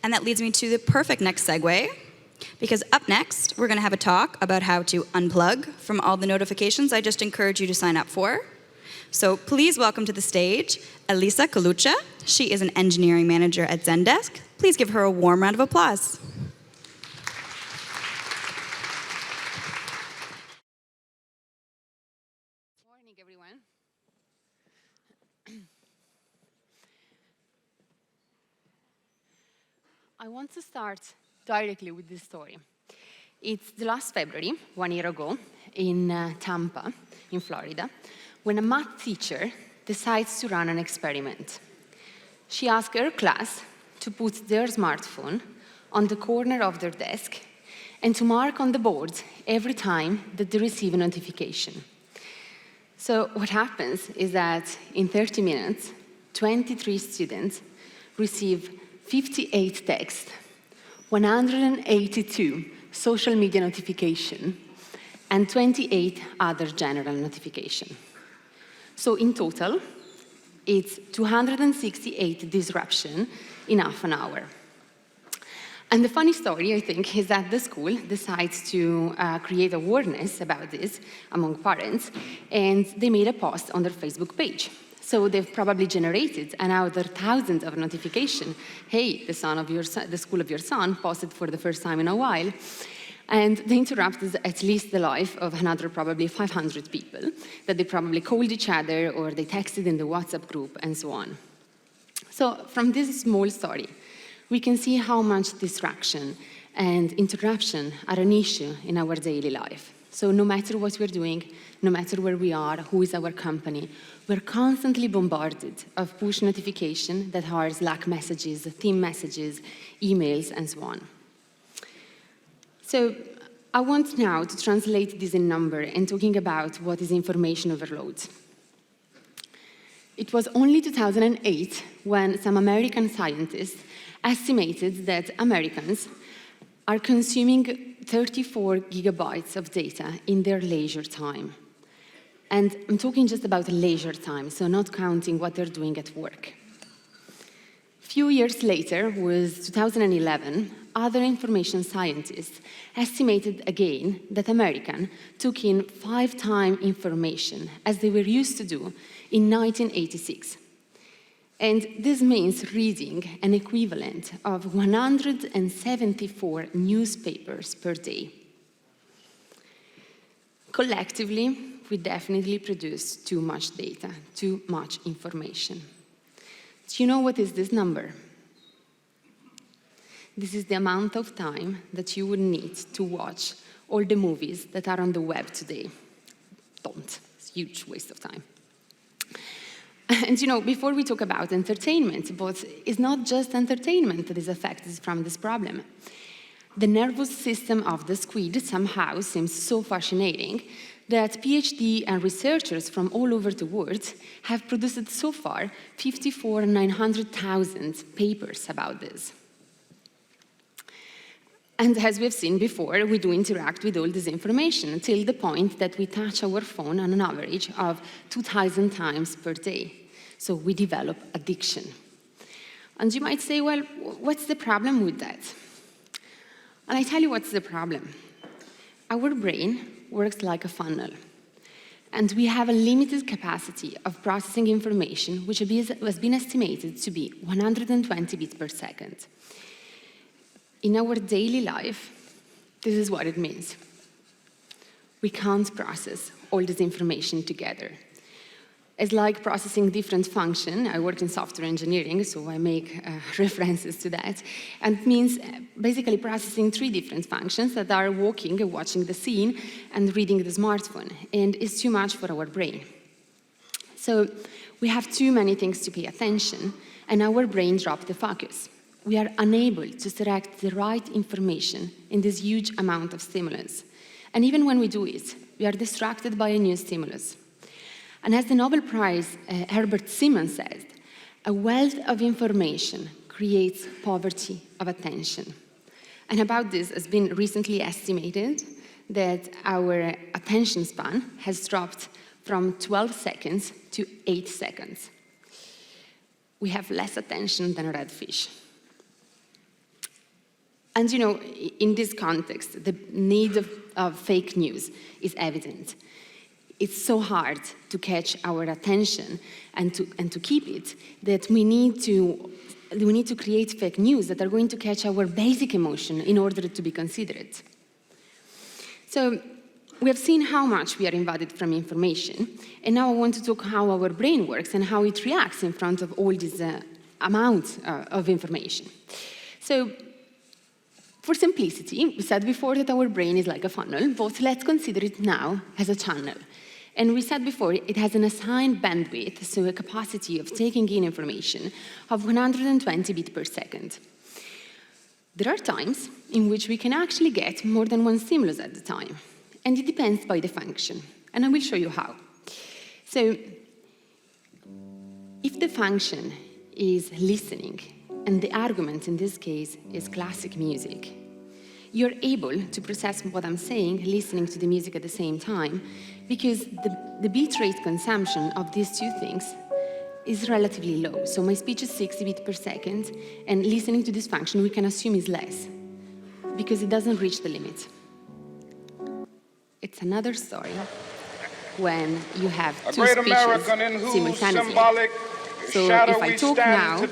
And that leads me to the perfect next segue, because up next, we're going to have a talk about how to unplug from all the notifications I just encourage you to sign up for. So please welcome to the stage Elisa Coluccia. She is an engineering manager at Zendesk. Please give her a warm round of applause. Good morning, everyone. I want to start directly with this story. It's the last February, 1 year ago, in Tampa, in Florida, when a math teacher decides to run an experiment. She asks her class to put their smartphone on the corner of their desk and to mark on the board every time that they receive a notification. So what happens is that in 30 minutes, 23 students receive 58 texts, 182 social media notifications, and 28 other general notifications. So in total, it's 268 disruptions in half an hour. And the funny story, I think, is that the school decides to create awareness about this among parents, and they made a post on their Facebook page. So they've probably generated another thousands of notifications. Hey, the school of your son posted for the first time in a while. And they interrupted at least the life of another probably 500 people that they probably called each other or they texted in the WhatsApp group and so on. So from this small story, we can see how much distraction and interruption are an issue in our daily life. So no matter what we're doing, no matter where we are, who is our company, we're constantly bombarded of push notifications that are Slack messages, team messages, emails, and so on. So I want now to translate this in number and talking about what is information overload. It was only 2008 when some American scientists estimated that Americans are consuming 34 gigabytes of data in their leisure time. And I'm talking just about leisure time, so not counting what they're doing at work. A few years later, was 2011, other information scientists estimated again that Americans took in 5 times information as they were used to do in 1986. And this means reading an equivalent of 174 newspapers per day. Collectively, we definitely produce too much data, too much information. Do you know what is this number? This is the amount of time that you would need to watch all the movies that are on the web today. Don't. It's a huge waste of time. And before we talk about entertainment, but it's not just entertainment that is affected from this problem. The nervous system of the squid somehow seems so fascinating that PhD and researchers from all over the world have produced so far 54,900,000 papers about this. And as we've seen before, we do interact with all this information until the point that we touch our phone on an average of 2,000 times per day. So we develop addiction. And you might say, well, what's the problem with that? And I tell you what's the problem. Our brain works like a funnel. And we have a limited capacity of processing information, which has been estimated to be 120 bits per second. In our daily life, this is what it means. We can't process all this information together. It's like processing different functions. I work in software engineering, so I make references to that. And it means basically processing 3 different functions that are walking, watching the scene, and reading the smartphone. And it's too much for our brain. So we have too many things to pay attention, and our brain drops the focus. We are unable to select the right information in this huge amount of stimulus. And even when we do it, we are distracted by a new stimulus. And as the Nobel Prize Herbert Simon says, a wealth of information creates poverty of attention. And about this has been recently estimated that our attention span has dropped from 12 seconds to 8 seconds. We have less attention than a red fish. And in this context, the need of fake news is evident. It's so hard to catch our attention and to keep it that we need to create fake news that are going to catch our basic emotion in order to be considered. So we have seen how much we are invaded from information, and now I want to talk how our brain works and how it reacts in front of all this amount of information. So for simplicity, we said before that our brain is like a funnel, but let's consider it now as a channel. And we said before, it has an assigned bandwidth, so a capacity of taking in information of 120 bits per second. There are times in which we can actually get more than one stimulus at a time, and it depends by the function, and I will show you how. So, if the function is listening, and the argument in this case is classic music, you're able to process what I'm saying, listening to the music at the same time, because the bit rate consumption of these two things is relatively low. So my speech is 60 bits per second, and listening to this function we can assume is less, because it doesn't reach the limit. It's another story when you have two speeches simultaneously. So if I talk now,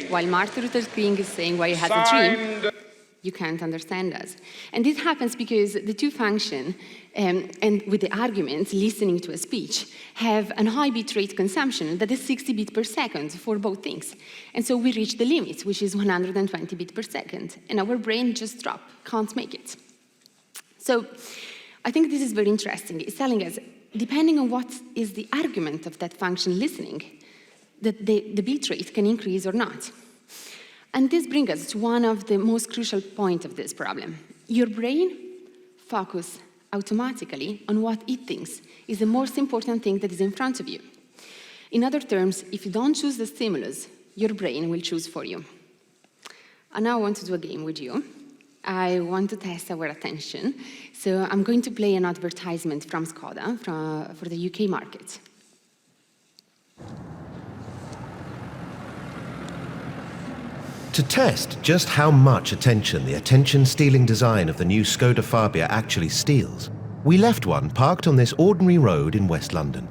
while Martin Luther King is saying why he has a dream, you can't understand us. And this happens because the two functions, and with the arguments, listening to a speech, have a high bit rate consumption that is 60 bits per second for both things. And so we reach the limit, which is 120 bits per second, and our brain just can't make it. So I think this is very interesting. It's telling us, depending on what is the argument of that function listening, that the bit rate can increase or not. And this brings us to one of the most crucial points of this problem. Your brain focuses automatically on what it thinks is the most important thing that is in front of you. In other terms, if you don't choose the stimulus, your brain will choose for you. And now I want to do a game with you. I want to test our attention. So I'm going to play an advertisement from Skoda for the UK market. To test just how much attention the attention-stealing design of the new Skoda Fabia actually steals, we left one parked on this ordinary road in West London.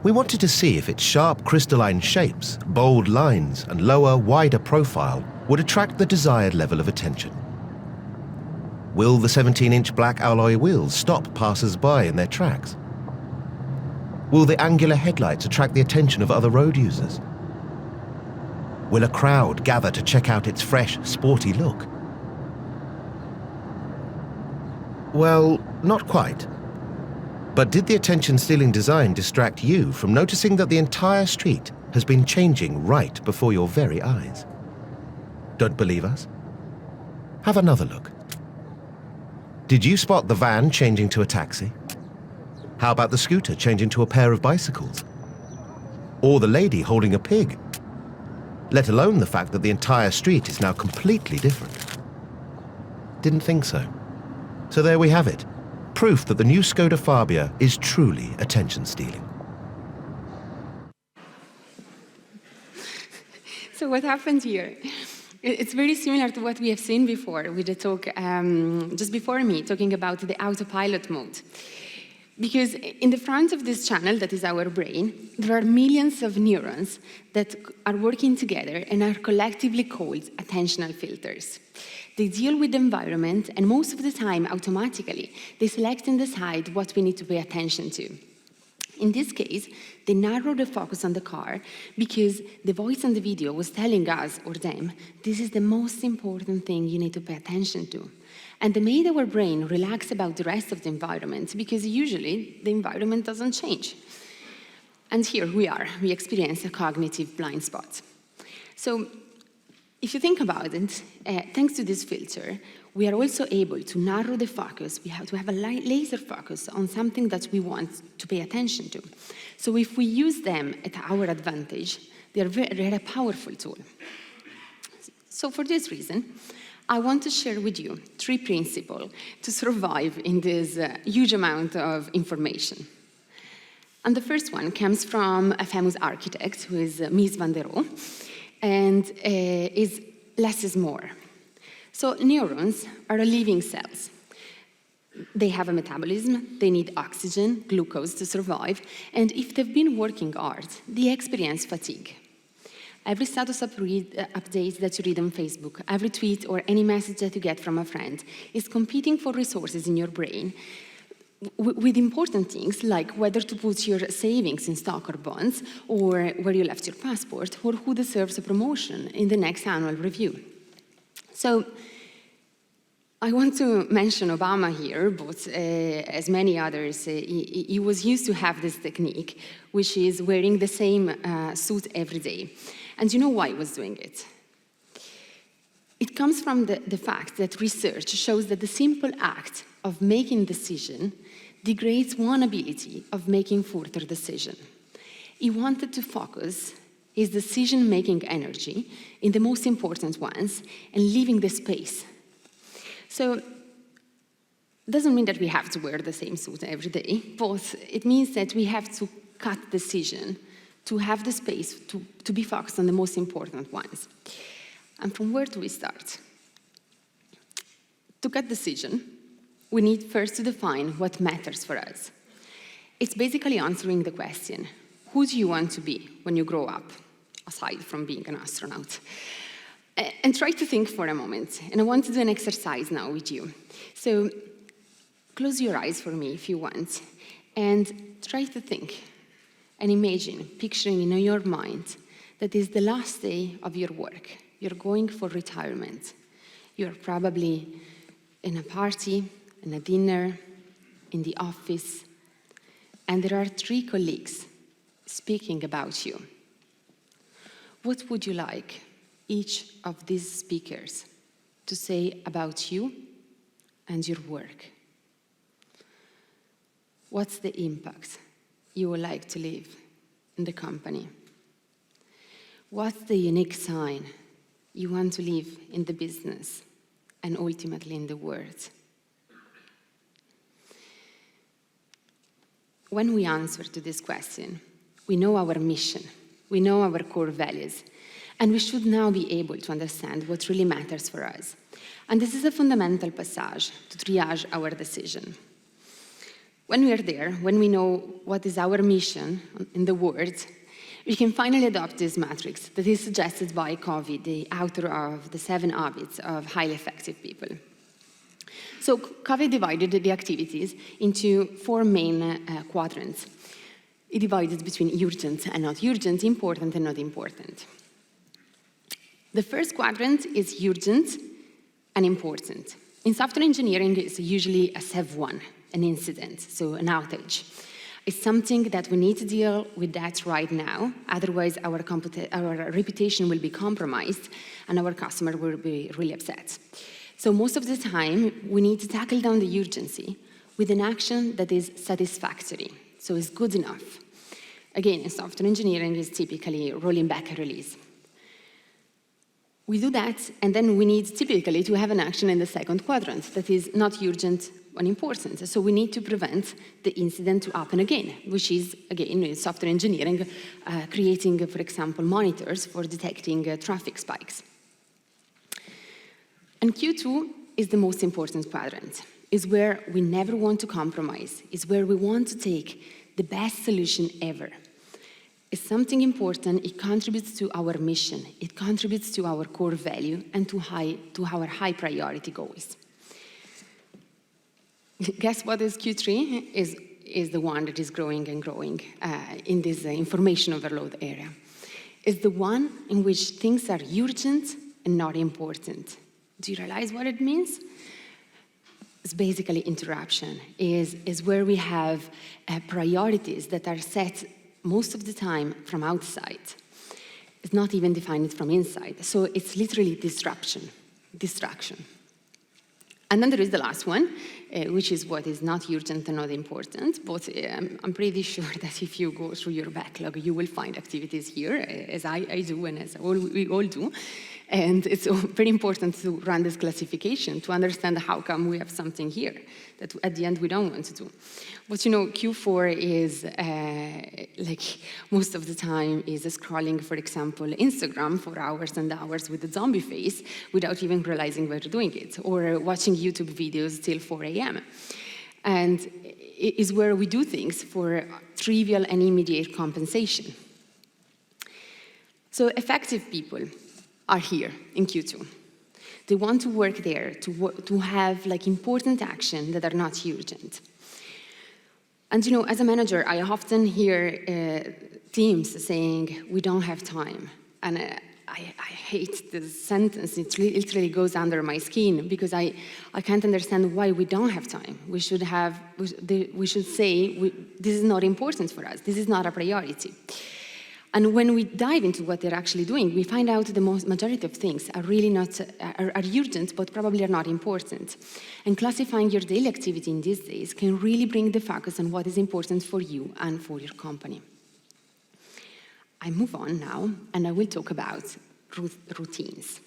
We wanted to see if its sharp crystalline shapes, bold lines, and lower, wider profile would attract the desired level of attention. Will the 17-inch black alloy wheels stop passers-by in their tracks? Will the angular headlights attract the attention of other road users? Will a crowd gather to check out its fresh, sporty look? Well, not quite. But did the attention-stealing design distract you from noticing that the entire street has been changing right before your very eyes? Don't believe us? Have another look. Did you spot the van changing to a taxi? How about the scooter changing to a pair of bicycles? Or the lady holding a pig? Let alone the fact that the entire street is now completely different. Didn't think so. So there we have it. Proof that the new Skoda Fabia is truly attention-stealing. So what happened here? It's very similar to what we have seen before with the talk just before me, talking about the autopilot mode. Because in the front of this channel, that is our brain, there are millions of neurons that are working together and are collectively called attentional filters. They deal with the environment, and most of the time, automatically, they select and decide what we need to pay attention to. In this case, they narrow the focus on the car because the voice on the video was telling us, or them, this is the most important thing you need to pay attention to. And they made our brain relax about the rest of the environment because usually the environment doesn't change. And here we are, we experience a cognitive blind spot. So if you think about it, thanks to this filter, we are also able to narrow the focus. We have to have a laser focus on something that we want to pay attention to. So if we use them at our advantage, they're a powerful tool. So for this reason, I want to share with you 3 principles to survive in this huge amount of information. And the first one comes from a famous architect who is Mies van der Rohe, and is less is more. So neurons are living cells. They have a metabolism, they need oxygen, glucose to survive, and if they've been working hard, they experience fatigue. Every status update that you read on Facebook, every tweet or any message that you get from a friend is competing for resources in your brain with important things like whether to put your savings in stock or bonds, or where you left your passport, or who deserves a promotion in the next annual review. So I want to mention Obama here, but as many others, he was used to have this technique, which is wearing the same suit every day. And you know why he was doing it? It comes from the fact that research shows that the simple act of making a decision degrades one ability of making further decision. He wanted to focus his decision-making energy in the most important ones and leaving the space. So it doesn't mean that we have to wear the same suit every day, but it means that we have to cut decision to have the space to be focused on the most important ones. And from where do we start? To cut decision, we need first to define what matters for us. It's basically answering the question, who do you want to be when you grow up, aside from being an astronaut? And try to think for a moment. And I want to do an exercise now with you. So close your eyes for me if you want, and try to think and imagine, picturing in your mind that is the last day of your work. You're going for retirement. You're probably in a party, in a dinner, in the office, and there are 3 colleagues speaking about you. What would you like each of these speakers to say about you and your work? What's the impact you would like to leave in the company? What's the unique sign you want to leave in the business and ultimately in the world? When we answer to this question, we know our mission, we know our core values, and we should now be able to understand what really matters for us. And this is a fundamental passage to triage our decision. When we are there, when we know what is our mission in the world, we can finally adopt this matrix that is suggested by Covey, the author of The 7 Habits of Highly Effective People. So Covey divided the activities into 4 main quadrants. He divided between urgent and not urgent, important and not important. The first quadrant is urgent and important. In software engineering, it's usually a SEV1, an incident, so an outage. It's something that we need to deal with that right now, otherwise our reputation will be compromised and our customer will be really upset. So most of the time, we need to tackle down the urgency with an action that is satisfactory, so it's good enough. Again, in software engineering, is typically rolling back a release. We do that, and then we need typically to have an action in the second quadrant that is not urgent and important. So we need to prevent the incident to happen again, which is, again, in software engineering, creating, for example, monitors for detecting traffic spikes. And Q2 is the most important quadrant. Is where we never want to compromise. Is where we want to take the best solution ever. It's something important. It contributes to our mission. It contributes to our core value and to our high priority goals. Guess what is Q3? Is the one that is growing and growing in this information overload area. It's the one in which things are urgent and not important. Do you realize what it means? It's basically interruption. Is where we have priorities that are set most of the time from outside. It's not even defined from inside. So it's literally distraction. And then there is the last one, which is what is not urgent and not important, but I'm pretty sure that if you go through your backlog, you will find activities here, as I do and as we all do. And it's very important to run this classification to understand how come we have something here that at the end we don't want to do. But Q4 is, like most of the time, is scrolling, for example, Instagram for hours and hours with a zombie face without even realizing we're doing it, or watching YouTube videos till 4 a.m. And it is where we do things for trivial and immediate compensation. So effective people are here in Q2. They want to work there, to have like important action that are not urgent. And as a manager, I often hear teams saying, we don't have time. And I hate this sentence. It really goes under my skin because I can't understand why we don't have time. We should say, this is not important for us. This is not a priority. And when we dive into what they're actually doing, we find out the majority of things are really not are urgent, but probably are not important. And classifying your daily activity in these days can really bring the focus on what is important for you and for your company. I move on now, and I will talk about routines.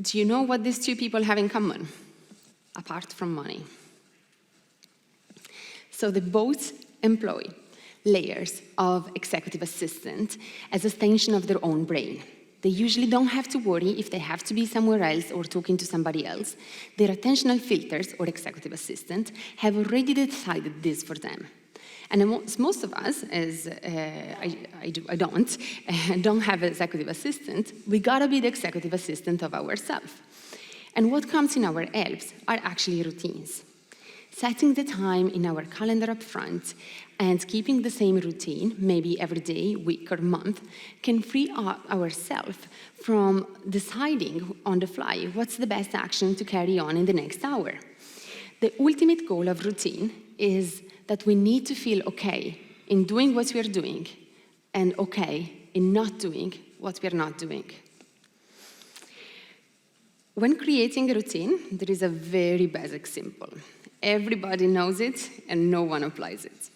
Do you know what these two people have in common, apart from money? So they both employ layers of executive assistant as an extension of their own brain. They usually don't have to worry if they have to be somewhere else or talking to somebody else. Their attentional filters, or executive assistant, have already decided this for them. And most of us, as I don't have an executive assistant, we gotta be the executive assistant of ourselves. And what comes in our helps are actually routines. Setting the time in our calendar up front and keeping the same routine, maybe every day, week, or month, can free up ourselves from deciding on the fly what's the best action to carry on in the next hour. The ultimate goal of routine is that we need to feel okay in doing what we're doing and okay in not doing what we're not doing. When creating a routine, there is a very basic symbol. Everybody knows it, and no one applies it.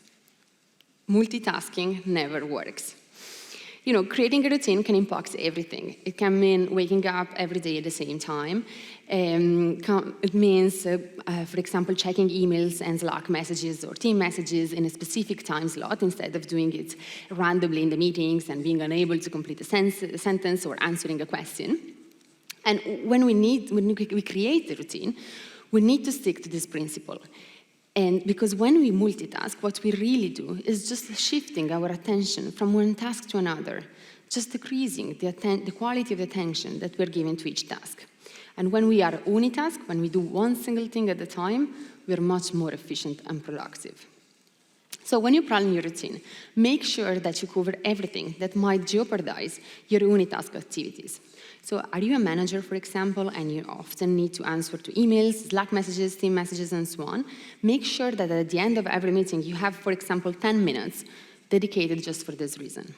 Multitasking never works. Creating a routine can impact everything. It can mean waking up every day at the same time. It means, for example, checking emails and Slack messages or team messages in a specific time slot instead of doing it randomly in the meetings and being unable to complete a sentence or answering a question. And when we create the routine, we need to stick to this principle. And because when we multitask, what we really do is just shifting our attention from one task to another, just decreasing the quality of attention that we're giving to each task. And when we are unitask, when we do one single thing at a time, we're much more efficient and productive. So when you plan your routine, make sure that you cover everything that might jeopardize your unitask activities. So are you a manager, for example, and you often need to answer to emails, Slack messages, team messages, and so on? Make sure that at the end of every meeting, you have, for example, 10 minutes dedicated just for this reason.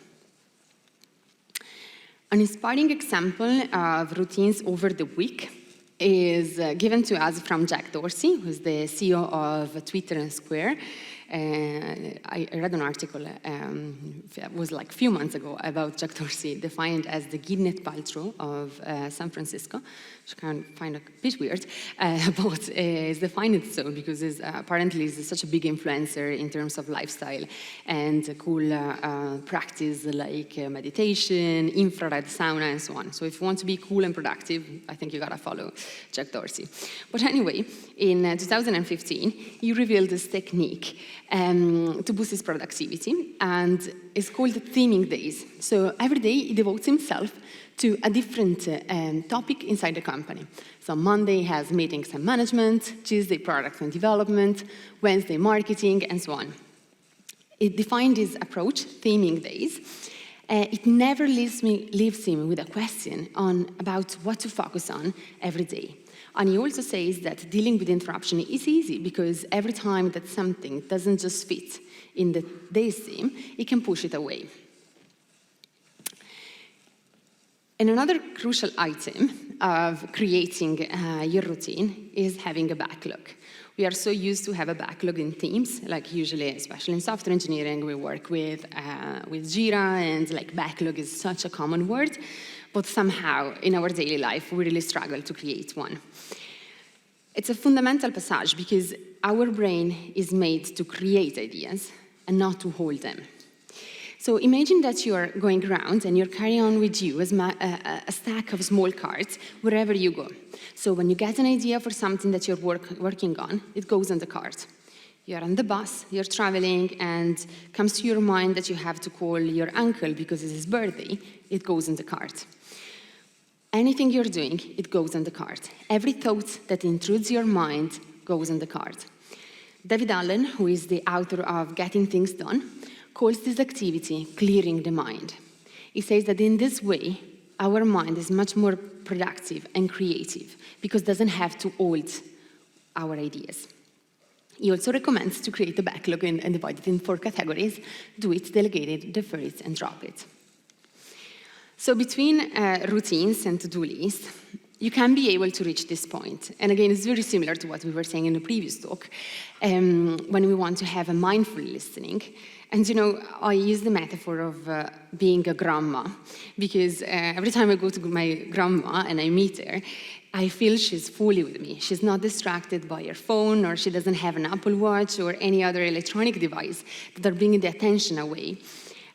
An inspiring example of routines over the week is given to us from Jack Dorsey, who's the CEO of Twitter and Square. I read an article, it was like a few months ago, about Jack Dorsey, defined as the Gwyneth Paltrow of San Francisco, which I kind of find a bit weird, but is defined so because apparently he's such a big influencer in terms of lifestyle and cool practice like meditation, infrared sauna, and so on. So if you want to be cool and productive, I think you gotta follow Jack Dorsey. But anyway, in 2015, he revealed this technique to boost his productivity, and it's called theming days. So every day he devotes himself to a different topic inside the company. So Monday has meetings and management, Tuesday product and development, Wednesday marketing, and so on. It defined his approach, theming days. It never leaves him with a question about what to focus on every day. And he also says that dealing with interruption is easy because every time that something doesn't just fit in the day's theme, he can push it away. And another crucial item of creating your routine is having a backlog. We are so used to have a backlog in teams, like usually, especially in software engineering, we work with Jira, and like backlog is such a common word, but somehow in our daily life, we really struggle to create one. It's a fundamental passage because our brain is made to create ideas and not to hold them. So imagine that you're going around and you're carrying on with you a stack of small cards wherever you go. So when you get an idea for something that you're working on, it goes on the card. You're on the bus, you're traveling, and comes to your mind that you have to call your uncle because it's his birthday, it goes on the card. Anything you're doing, it goes on the card. Every thought that intrudes your mind goes on the card. David Allen, who is the author of Getting Things Done, calls this activity clearing the mind. He says that in this way, our mind is much more productive and creative because it doesn't have to hold our ideas. He also recommends to create a backlog and divide it in 4 categories: do it, delegate it, defer it, and drop it. So between routines and to-do lists, you can be able to reach this point. And again, it's very similar to what we were saying in the previous talk, when we want to have a mindful listening. And you know, I use the metaphor of being a grandma, because every time I go to my grandma and I meet her, I feel she's fully with me. She's not distracted by her phone, or she doesn't have an Apple Watch or any other electronic device that are bringing the attention away.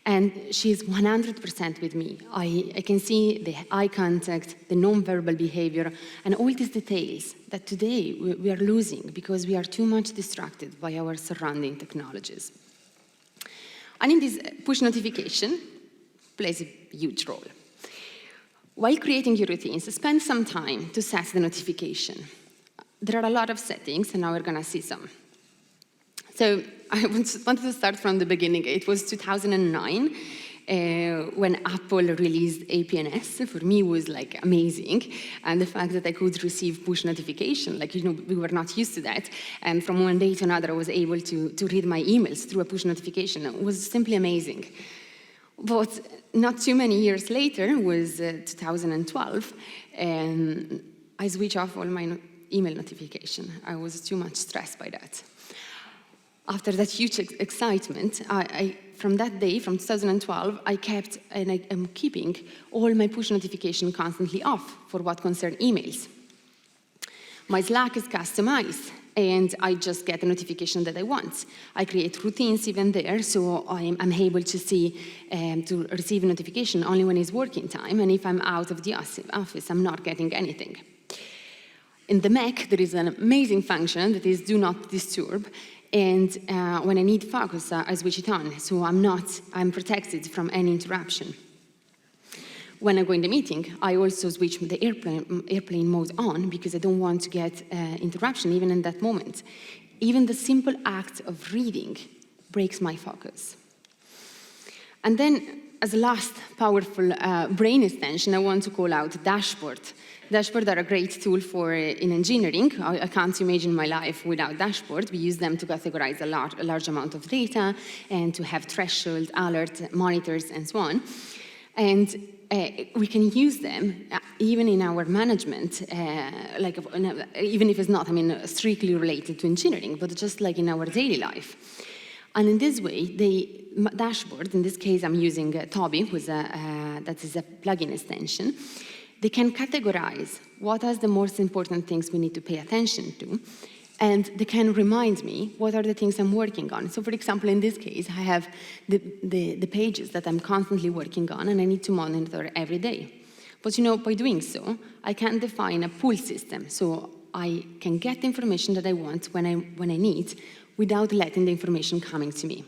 And she's 100% with me. I can see the eye contact, the non-verbal behavior, and all these details that today we are losing because we are too much distracted by our surrounding technologies. And in this, push notification plays a huge role. While creating your routines, spend some time to set the notification. There are a lot of settings, and now we're going to see some. So I wanted to start from the beginning. It was 2009 when Apple released APNS. For me, was like amazing, and the fact that I could receive push notification, like, you know, we were not used to that. And from one day to another, I was able to read my emails through a push notification. It was simply amazing. But not too many years later, was 2012, and I switched off all my email notification. I was too much stressed by that. After that huge excitement, from that day, from 2012, I kept and I am keeping all my push notifications constantly off for what concerns emails. My Slack is customized, and I just get the notification that I want. I create routines even there, so I'm able to see to receive a notification only when it's working time, and if I'm out of the office, I'm not getting anything. In the Mac, there is an amazing function that is Do Not Disturb. And when I need focus, I switch it on, so I'm protected from any interruption. When I go in the meeting, I also switch the airplane mode on because I don't want to get interruption even in that moment. Even the simple act of reading breaks my focus. And then, as a last powerful brain extension, I want to call out dashboard. Dashboards are a great tool for in engineering. I can't imagine my life without dashboards. We use them to categorize a large amount of data and to have threshold, alert, monitors, and so on. And we can use them even in our management, even if it's not, strictly related to engineering, but just like in our daily life. And in this way, the dashboard, in this case, I'm using Toby, that is a plugin extension. They can categorize what are the most important things we need to pay attention to, and they can remind me what are the things I'm working on. So, for example, in this case, I have the pages that I'm constantly working on, and I need to monitor every day. But you know, by doing so, I can define a pull system, so I can get the information that I want when I need, without letting the information coming to me.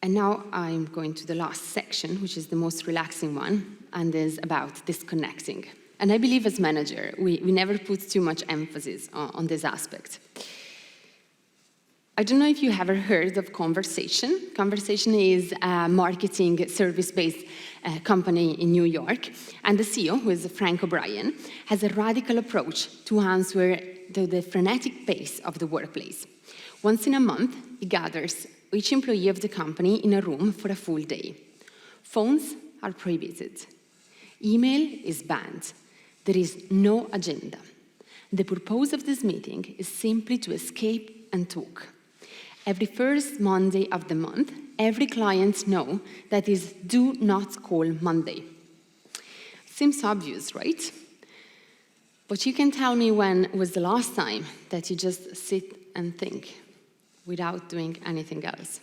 And now I'm going to the last section, which is the most relaxing one, and is about disconnecting. And I believe as manager, we never put too much emphasis on this aspect. I don't know if you ever heard of Conversation. Conversation is a marketing service-based company in New York. And the CEO, who is Frank O'Brien, has a radical approach to answer the frenetic pace of the workplace. Once in a month, he gathers each employee of the company in a room for a full day. Phones are prohibited. Email is banned. There is no agenda. The purpose of this meeting is simply to escape and talk. Every first Monday of the month, every client knows that is do not call Monday. Seems obvious, right? But you can tell me when was the last time that you just sit and think without doing anything else?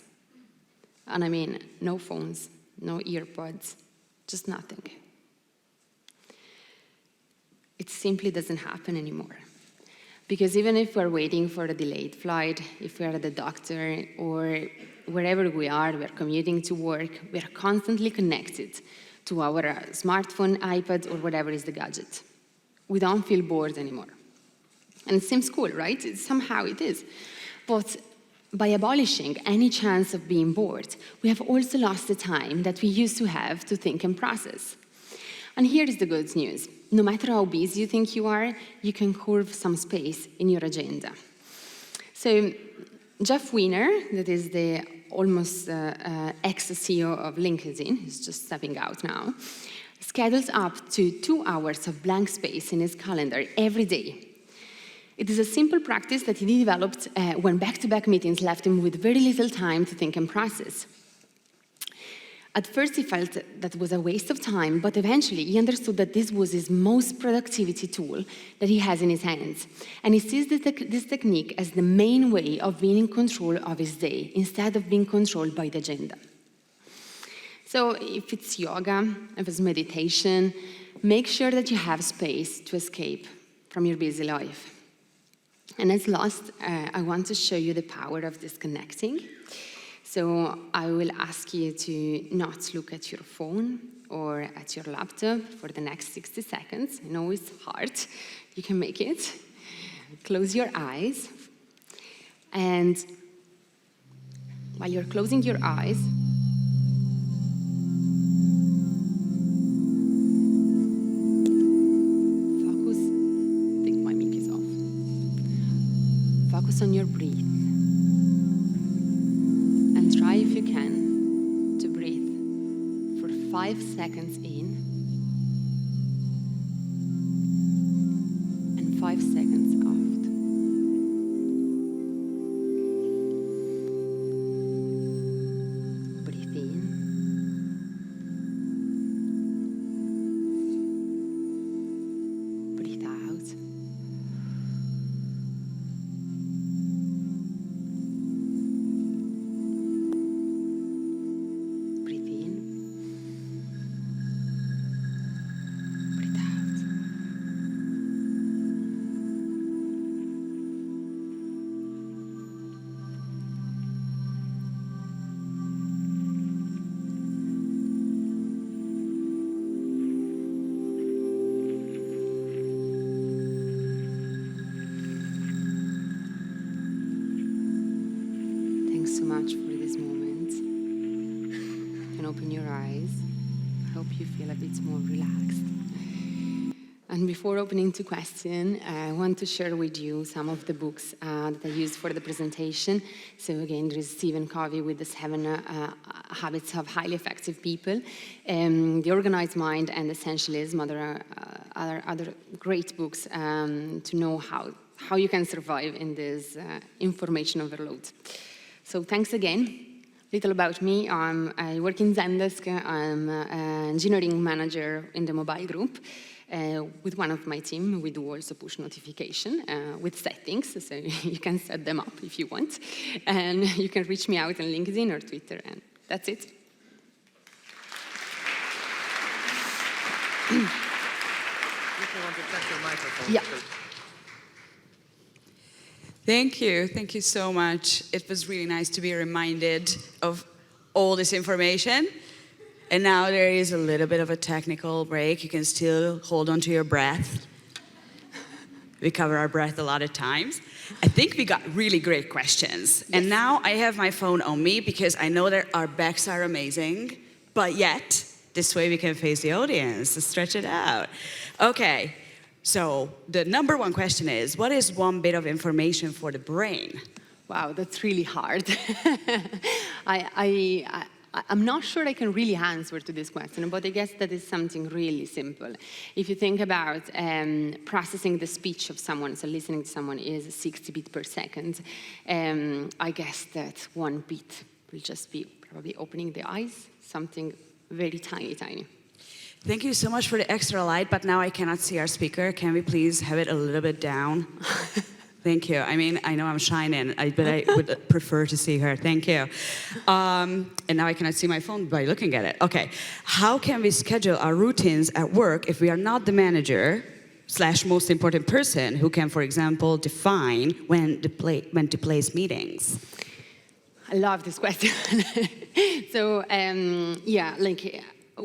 And I mean, no phones, no earbuds, just nothing. It simply doesn't happen anymore. Because even if we're waiting for a delayed flight, if we're at the doctor, or wherever we are, we're commuting to work, we're constantly connected to our smartphone, iPad, or whatever is the gadget. We don't feel bored anymore. And it seems cool, right? Somehow it is. But by abolishing any chance of being bored, we have also lost the time that we used to have to think and process. And here is the good news. No matter how busy you think you are, you can carve some space in your agenda. So Jeff Weiner, that is the almost ex-CEO of LinkedIn, who's just stepping out now, schedules up to 2 hours of blank space in his calendar every day. It is a simple practice that he developed when back-to-back meetings left him with very little time to think and process. At first, he felt that was a waste of time, but eventually he understood that this was his most productivity tool that he has in his hands. And he sees this technique as the main way of being in control of his day, instead of being controlled by the agenda. So if it's yoga, if it's meditation, make sure that you have space to escape from your busy life. And as last, I want to show you the power of disconnecting. So I will ask you to not look at your phone or at your laptop for the next 60 seconds. I know it's hard. You can make it. Close your eyes. And while you're closing your eyes, focus. I think my mic is off. Focus on your breath. And try, if you can, to breathe for 5 seconds in and 5 seconds out. Breathe in. Breathe out. So much for this moment. You can open your eyes. I hope you feel a bit more relaxed. And before opening to question, I want to share with you some of the books that I used for the presentation. So again, there is Stephen Covey with the 7 Habits of Highly Effective People, The Organized Mind, and Essentialism, other great books to know how you can survive in this information overload. So thanks again. Little about me. I work in Zendesk. I'm an engineering manager in the mobile group. With one of my team, we do also push notification with settings, so you can set them up if you want. And you can reach me out on LinkedIn or Twitter, and that's it. You want to touch your microphone? Yeah. Thank you so much. It was really nice to be reminded of all this information. And now there is a little bit of a technical break. You can still hold on to your breath. We cover our breath a lot of times. I think we got really great questions. Yes. And now I have my phone on me because I know that our backs are amazing, but yet this way we can face the audience and stretch it out. Okay. So the number one question is, what is one bit of information for the brain? Wow, that's really hard. I I'm not sure I can really answer to this question, but I guess that is something really simple. If you think about processing the speech of someone, so listening to someone is 60 beats per second, I guess that 1 beat will just be probably opening the eyes, something very tiny, tiny. Thank you so much for the extra light, but now I cannot see our speaker. Can we please have it a little bit down? Thank you. I mean, I know I'm shining, but I would prefer to see her. Thank you. And now I cannot see my phone by looking at it. Okay. How can we schedule our routines at work if we are not the manager / most important person who can, for example, define when to place meetings? I love this question. So,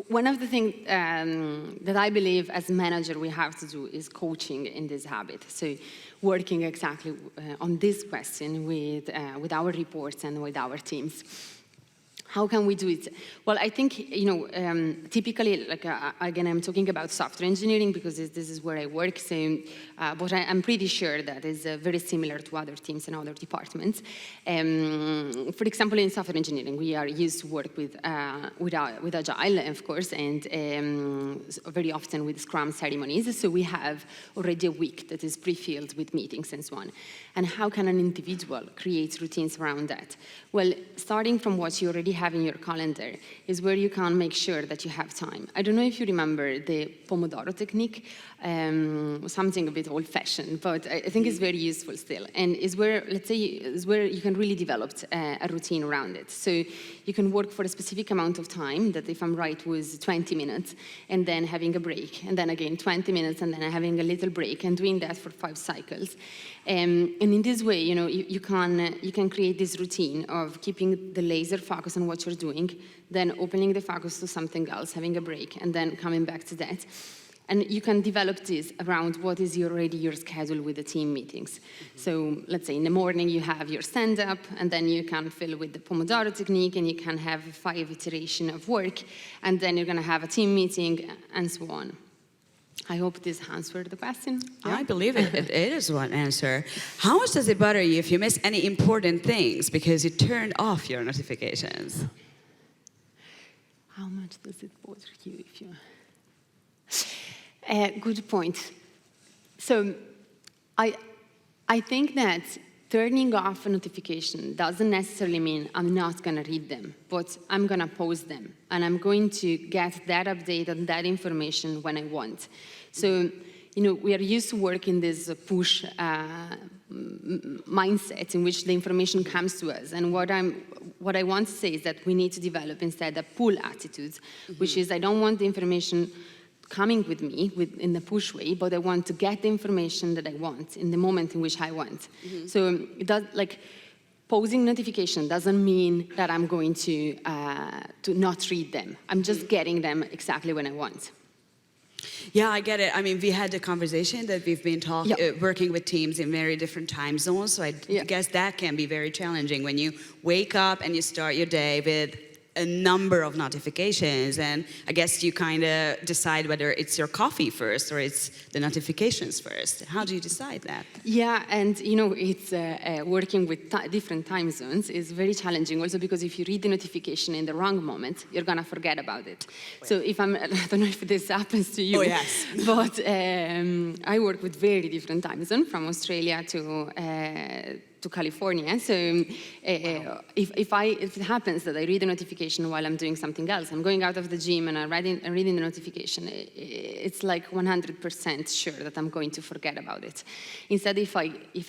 one of the things that I believe as manager we have to do is coaching in this habit. So working exactly on this question with our reports and with our teams. How can we do it? Well, I think, typically, again, I'm talking about software engineering because this is where I work, so, but I'm pretty sure that is very similar to other teams and other departments. For example, in software engineering, we are used to work with Agile, of course, and very often with Scrum ceremonies, so we have already a week that is pre-filled with meetings and so on. And how can an individual create routines around that? Well, starting from what you already have in your calendar is where you can make sure that you have time. I don't know if you remember the Pomodoro technique, something a bit old-fashioned, but I think it's very useful still. And is where, let's say, is where you can really develop a routine around it. So you can work for a specific amount of time, that if I'm right was 20 minutes, and then having a break, and then again 20 minutes, and then having a little break, and doing that for 5 cycles. And in this way, you can create this routine of keeping the laser focus on what you're doing, then opening the focus to something else, having a break, and then coming back to that. And you can develop this around what is already your schedule with the team meetings. So let's say in the morning you have your stand-up, and then you can fill with the Pomodoro technique, and you can have 5 iterations of work, and then you're going to have a team meeting, and so on. I hope this answered the question. Yeah, I believe it is one answer. How much does it bother you if you miss any important things because you turned off your notifications? How much does it bother you if you... good point. So I think that turning off a notification doesn't necessarily mean I'm not going to read them, but I'm going to post them, and I'm going to get that update and that information when I want. So, we are used to work in this push mindset in which the information comes to us. And what I want to say is that we need to develop instead a pull attitude, which is I don't want the information coming with me in the push way, but I want to get the information that I want in the moment in which I want. So it does, posing notification doesn't mean that I'm going to not read them. I'm just getting them exactly when I want. Yeah, I get it. I mean, we had a conversation that we've been working with teams in very different time zones, so I guess that can be very challenging when you wake up and you start your day with a number of notifications, and I guess you kind of decide whether it's your coffee first or it's the notifications first. How do you decide that? Yeah, and it's working with different time zones is very challenging also, because if you read the notification in the wrong moment, you're gonna forget about it. So I don't know if this happens to you. Oh, yes. But I work with very different time zones, from Australia to California. So if it happens that I read a notification while I'm doing something else, I'm going out of the gym and I'm reading the notification, it's like 100% sure that I'm going to forget about it. Instead, if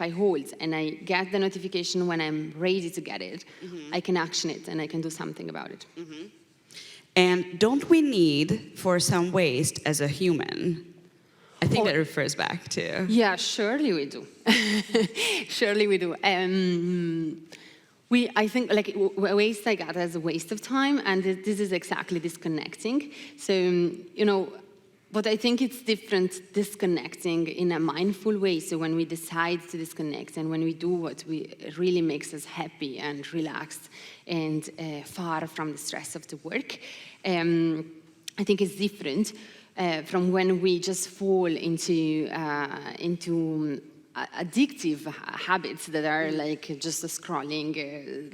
I hold and I get the notification when I'm ready to get it, I can action it and I can do something about it. And don't we need for some waste as a human? I think that refers back to... Yeah, surely we do. Surely we do. I think waste I got as a waste of time, and this is exactly disconnecting. So, but I think it's different disconnecting in a mindful way. So when we decide to disconnect and when we do what really makes us happy and relaxed and far from the stress of the work, I think it's different from when we just fall into addictive habits that are like just scrolling,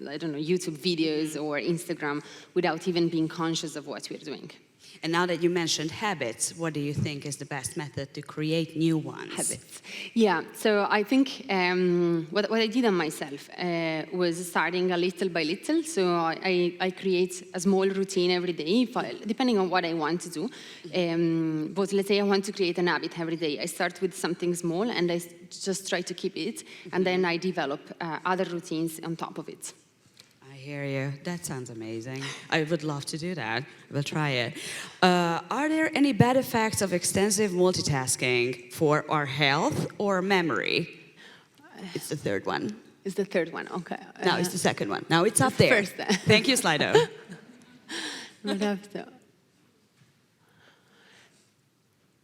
I don't know, YouTube videos or Instagram without even being conscious of what we're doing. And now that you mentioned habits, what do you think is the best method to create new ones? Habits. Yeah, so I think what I did on myself was starting a little by little. So I create a small routine every day, depending on what I want to do. But let's say I want to create an habit every day. I start with something small and I just try to keep it, and then I develop other routines on top of it. I hear you. That sounds amazing. I would love to do that. We'll try it. Are there any bad effects of extensive multitasking for our health or memory? It's the third one. It's the third one, okay. No, it's the second one. Now it's up there. First. Thank you, Slido.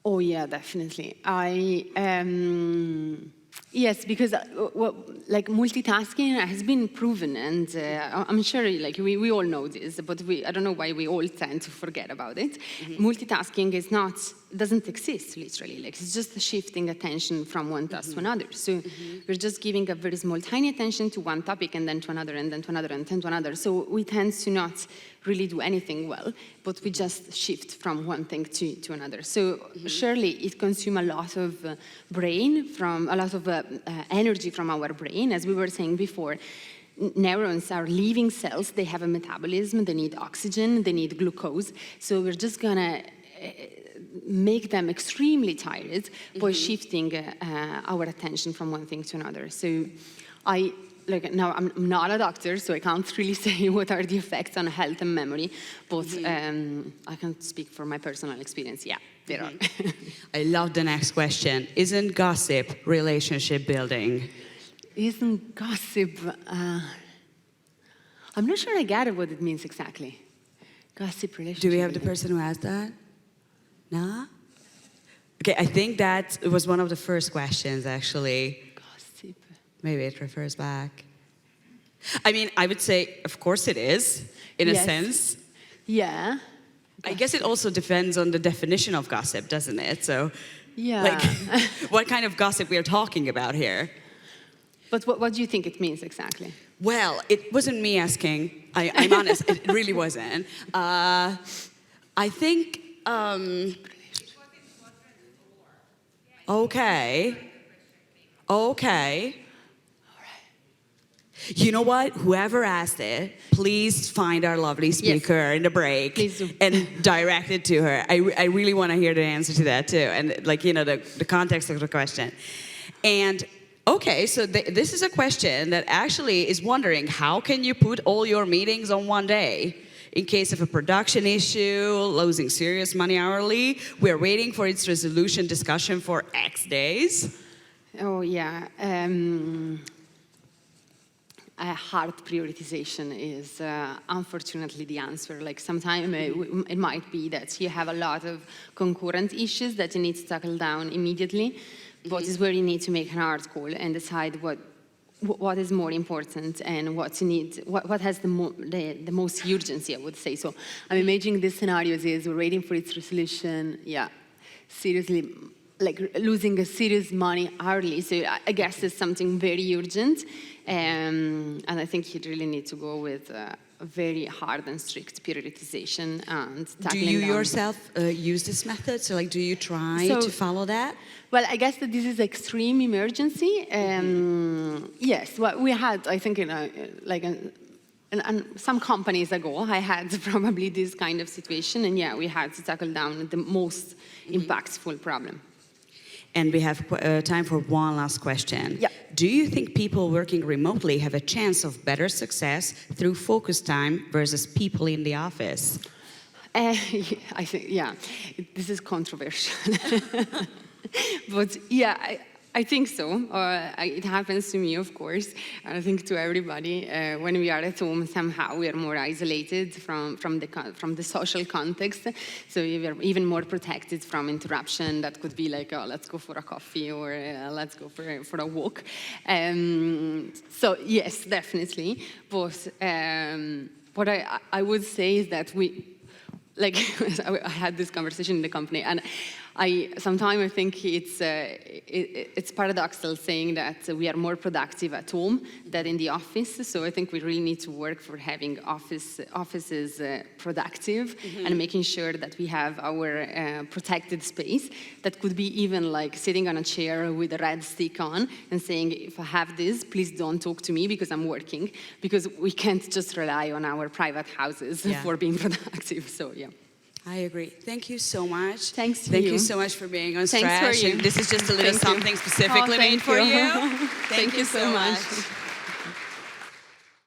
Oh yeah, definitely. Yes, because like multitasking has been proven, and I'm sure like we all know this, but I don't know why we all tend to forget about it. Multitasking doesn't exist literally. Like it's just shifting attention from one task to another. So we're just giving a very small, tiny attention to one topic, and then to another, and then to another, and then to another. So we tend to not really do anything well, but we just shift from one thing to another. So surely it consumes a lot of energy from our brain. As we were saying before, neurons are living cells. They have a metabolism. They need oxygen. They need glucose. So we're just gonna make them extremely tired by shifting our attention from one thing to another. So now I'm not a doctor, so I can't really say what are the effects on health and memory, but I can speak for my personal experience. Yeah, there are. I love the next question. Isn't gossip relationship building? Isn't gossip... I'm not sure I get what it means exactly. Gossip relationship. Do we have the person who asked that? No? Okay, I think that was one of the first questions, actually. Gossip. Maybe it refers back. I mean, I would say, of course it is, in a sense. Yeah. I guess it also depends on the definition of gossip, doesn't it? So, yeah. like, what kind of gossip we are talking about here? But what do you think it means exactly? Well, it wasn't me asking. I'm honest, it really wasn't. I think, okay. You know what? Whoever asked it, please find our lovely speaker in the break and direct it to her. I really want to hear the answer to that too, and like, you know, the context of the question. And okay, so this is a question that actually is wondering, how can you put all your meetings on one day? In case of a production issue, losing serious money hourly, we're waiting for its resolution discussion for X days. Oh, yeah. Hard prioritization is unfortunately the answer. Like sometimes it might be that you have a lot of concurrent issues that you need to tackle down immediately, but it's where you need to make an hard call and decide what is more important and what you need, what has the most urgency, I would say. So I'm imagining this scenario is we're waiting for its resolution. Yeah, seriously. Like losing a serious money hourly. So I guess it's something very urgent. And I think you really need to go with a very hard and strict prioritization and tackling Do you down. yourself use this method? So like, do you try to follow that? Well, I guess that this is extreme emergency. Yes, well, we had, I think, and some companies ago, I had probably this kind of situation. And yeah, we had to tackle down the most impactful problem. And we have time for one last question. Yeah. Do you think people working remotely have a chance of better success through focus time versus people in the office? I think, yeah, this is controversial. But yeah, I think so. It happens to me, of course, and I think to everybody. When we are at home, somehow we are more isolated from the social context, so we are even more protected from interruption. That could be like, oh, let's go for a coffee, or let's go for a walk. So yes, definitely. But what I would say is that I had this conversation in the company, and Sometimes I think it's paradoxical saying that we are more productive at home than in the office. So I think we really need to work for having offices productive and making sure that we have our protected space. That could be even like sitting on a chair with a red stick on and saying, if I have this, please don't talk to me because I'm working. Because we can't just rely on our private houses for being productive. So yeah. I agree. Thank you so much. Thanks to Thank you. you so much for being on Thanks Stretch. for you. And this is just a little Thank you. something specifically Oh, made for you. Thank you so much.